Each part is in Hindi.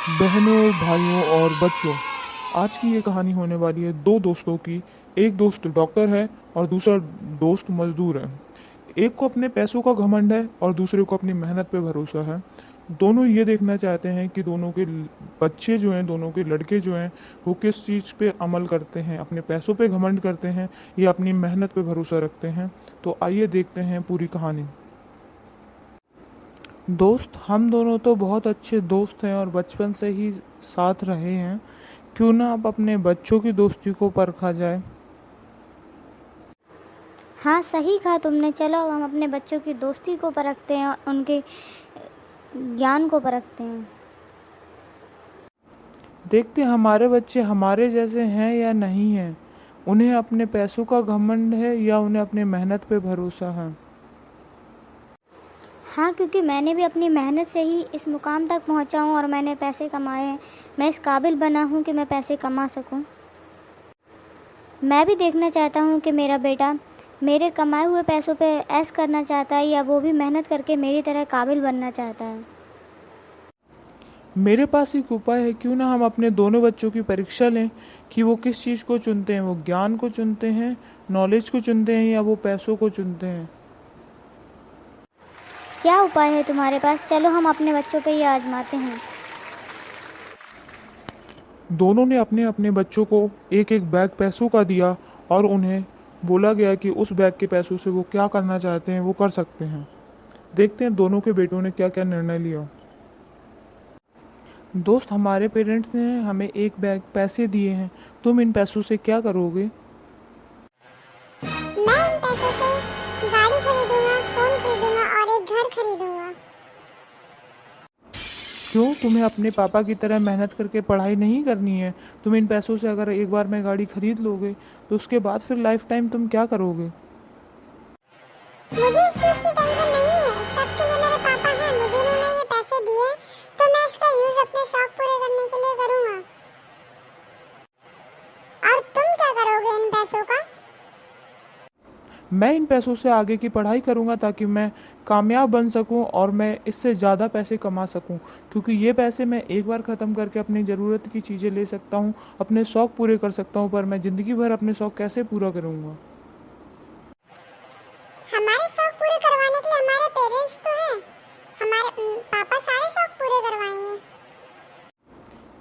बहनों, भाइयों और बच्चों, आज की ये कहानी होने वाली है दो दोस्तों की। एक दोस्त डॉक्टर है और दूसरा दोस्त मजदूर है। एक को अपने पैसों का घमंड है और दूसरे को अपनी मेहनत पे भरोसा है। दोनों ये देखना चाहते हैं कि दोनों के बच्चे जो हैं, दोनों के लड़के जो हैं, वो किस चीज़ पे अमल करते हैं, अपने पैसों पे घमंड करते हैं या अपनी मेहनत पे भरोसा रखते हैं। तो आइए देखते हैं पूरी कहानी। दोस्त, हम दोनों तो बहुत अच्छे दोस्त हैं और बचपन से ही साथ रहे हैं। क्यों ना अब अपने बच्चों की दोस्ती को परखा जाए। हाँ, सही कहा तुमने। चलो अब हम अपने बच्चों की दोस्ती को परखते हैं और उनके ज्ञान को परखते हैं। देखते हैं हमारे बच्चे हमारे जैसे हैं या नहीं हैं। उन्हें अपने पैसों का घमंड है या उन्हें अपने मेहनत पे भरोसा है। हाँ, क्योंकि मैंने भी अपनी मेहनत से ही इस मुकाम तक पहुँचा हूँ और मैंने पैसे कमाए हैं। मैं इस काबिल बना हूँ कि मैं पैसे कमा सकूँ। मैं भी देखना चाहता हूँ कि मेरा बेटा मेरे कमाए हुए पैसों पे ऐश करना चाहता है या वो भी मेहनत करके मेरी तरह काबिल बनना चाहता है। मेरे पास एक उपाय है। क्यों ना हम अपने दोनों बच्चों की परीक्षा लें कि वो किस चीज़ को चुनते हैं। वो ज्ञान को चुनते हैं, नॉलेज को चुनते हैं या वो पैसों को चुनते हैं। क्या उपाय है तुम्हारे पास? चलो हम अपने बच्चों पे ये आजमाते हैं। दोनों ने अपने अपने बच्चों को एक एक बैग पैसों का दिया और उन्हें बोला गया कि उस बैग के पैसों से वो क्या करना चाहते हैं वो कर सकते हैं। देखते हैं दोनों के बेटों ने क्या क्या निर्णय लिया। दोस्त, हमारे पेरेंट्स ने हमें एक बैग पैसे दिए हैं। तुम इन पैसों से क्या करोगे? मैं इन पैसों से गाड़ी खरीदूंगा, फोन खरीदूंगा और एक घर खरीदूंगा। क्यों, तुम्हें अपने पापा की तरह मेहनत करके पढ़ाई नहीं करनी है? तुम इन पैसों से अगर एक बार में गाड़ी खरीद लोगे तो उसके बाद फिर लाइफ टाइम तुम क्या करोगे? मुझे इस चीज की टेंशन नहीं है। सबके लिए मेरे पापा हैं, मुझे उन्होंने ये पैसे दिए तो मैं इसका यूज अपने शौक पूरे करने के लिए करूंगा। और तुम क्या करोगे इन पैसों का? मैं इन पैसों से आगे की पढ़ाई करूंगा ताकि मैं कामयाब बन सकूं और मैं इससे ज़्यादा पैसे कमा सकूं, क्योंकि ये पैसे मैं एक बार ख़त्म करके अपनी ज़रूरत की चीज़ें ले सकता हूं, अपने शौक़ पूरे कर सकता हूं। पर मैं ज़िंदगी भर अपने शौक़ कैसे पूरा करूंगा? हमारे शौक पूरे करवाने के लिए हमारे पेरेंट्स तो हैं। हमारे पापा सारे शौक पूरे करवाएंगे।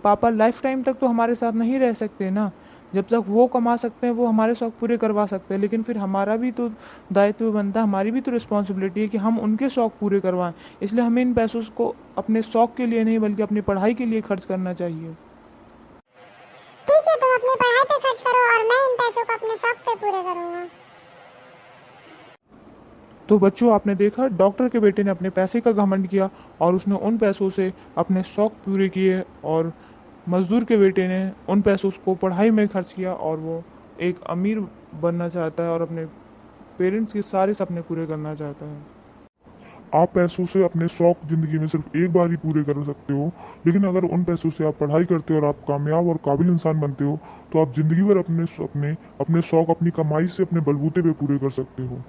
पापा लाइफ टाइम तक तो हमारे साथ नहीं रह सकते ना। जब तक वो कमा सकते हैं वो हमारे शौक़ पूरे करवा सकते हैं, लेकिन फिर हमारा भी तो दायित्व बनता है, हमारी भी तो रिस्पॉन्सिबिलिटी है कि हम उनके शौक़ पूरे करवाएं। इसलिए हमें इन पैसों को अपने शौक़ के लिए नहीं बल्कि अपनी पढ़ाई के लिए खर्च करना चाहिए। ठीक है, तुम अपनी पढ़ाई पे खर्च करो और मैं इन पैसों को अपने शौक पे पूरे करूंगा। तो बच्चों, आपने देखा डॉक्टर के बेटे ने अपने पैसे का घमंड किया और उसने उन पैसों से अपने शौक़ पूरे किए, और मज़दूर के बेटे ने उन पैसों को पढ़ाई में खर्च किया और वो एक अमीर बनना चाहता है और अपने पेरेंट्स के सारे सपने पूरे करना चाहता है। आप पैसों से अपने शौक जिंदगी में सिर्फ एक बार ही पूरे कर सकते हो, लेकिन अगर उन पैसों से आप पढ़ाई करते हो और आप कामयाब और काबिल इंसान बनते हो तो आप जिंदगी भर अपने सपने, अपने शौक अपनी कमाई से अपने बलबूते पे पूरे कर सकते हो।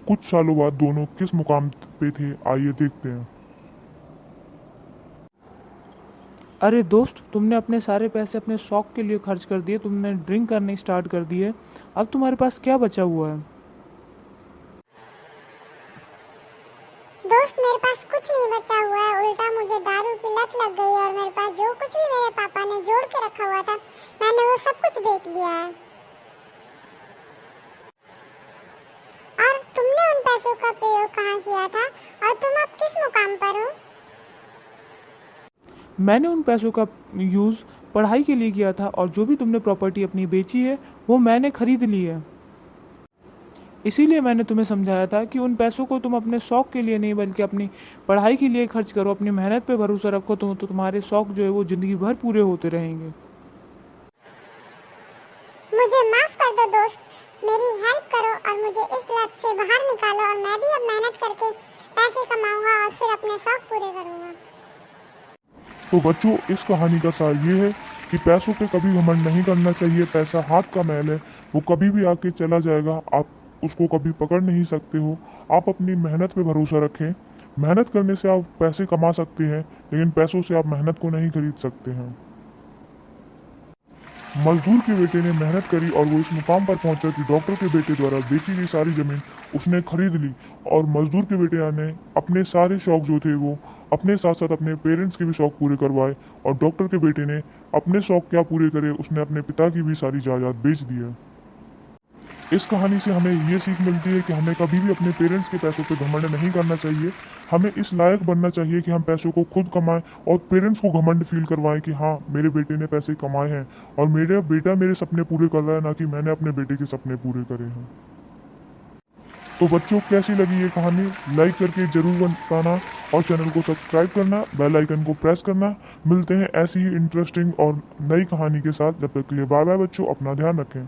कुछ सालों बाद दोनों किस मुकाम पे थे, आइए देखते हैं। अरे दोस्त, तुमने अपने सारे पैसे अपने शौक़ के लिए खर्च कर दिए, तुमने ड्रिंक करने स्टार्ट कर दिए। अब तुम्हारे पास क्या बचा हुआ है? दोस्त, मेरे पास कुछ नहीं बचा हुआ है। उल्टा मुझे दारू की लत लग गई है और मेरे पास जो कुछ भी मेरे पापा ने जोड़ के रखा हुआ था मैंने वो सब कुछ बेच दिया है। और तुमने उन पैसों का प्रयोग कहाँ किया था और तुम अब किस मुकाम पर हो? मैंने उन पैसों का यूज़ पढ़ाई के लिए किया था और जो भी तुमने प्रॉपर्टी अपनी बेची है वो मैंने खरीद ली है। इसीलिए मैंने तुम्हें समझाया था कि उन पैसों को तुम अपने शौक़ के लिए नहीं बल्कि अपनी पढ़ाई के लिए खर्च करो, अपनी मेहनत पे भरोसा रखो, तो तुम्हारे शौक़ जो है वो ज़िंदगी भर पूरे होते रहेंगे। मुझे माफ कर दो दोस्त, मेरी हेल्प करो और मुझे इस लत से बाहर निकालो और मैं भी अब मेहनत करके पैसे कमाऊंगा और फिर अपने शौक पूरे करूंगा। तो बच्चों, इस कहानी का सार ये है कि पैसों पे कभी घमंड नहीं करना चाहिए। पैसा हाथ का मैल है, वो कभी भी आके चला जाएगा, आप उसको कभी पकड़ नहीं सकते हो। आप अपनी मेहनत पे भरोसा रखें, मेहनत करने से आप पैसे कमा सकते हैं, लेकिन पैसों से आप मेहनत को नहीं खरीद सकते हैं। मजदूर के बेटे ने मेहनत करी और वो इस मुकाम पर पहुंचा कि डॉक्टर के बेटे द्वारा बेची गई सारी जमीन उसने खरीद ली, और मजदूर के बेटे ने अपने सारे शौक जो थे वो अपने साथ साथ अपने पेरेंट्स के भी शौक पूरे करवाए, और डॉक्टर के बेटे ने अपने शौक क्या पूरे करे, उसने अपने पिता की भी सारी जायदाद बेच दी है। इस कहानी से हमें ये सीख मिलती है कि हमें कभी भी अपने पेरेंट्स के पैसों पे घमंड नहीं करना चाहिए। हमें इस लायक बनना चाहिए कि हम पैसों को खुद कमाएं और पेरेंट्स को घमंड फील करवाएं कि हाँ, मेरे बेटे ने पैसे कमाए हैं और मेरा बेटा मेरे सपने पूरे कर रहा है, ना कि मैंने अपने बेटे के सपने पूरे करे हैं। तो बच्चों, कैसी लगी ये कहानी? लाइक करके जरूर बताना और चैनल को सब्सक्राइब करना, बेल आइकन को प्रेस करना। मिलते हैं ऐसी ही इंटरेस्टिंग और नई कहानी के साथ। जब तक के लिए बाय बाय बच्चों, अपना ध्यान रखें।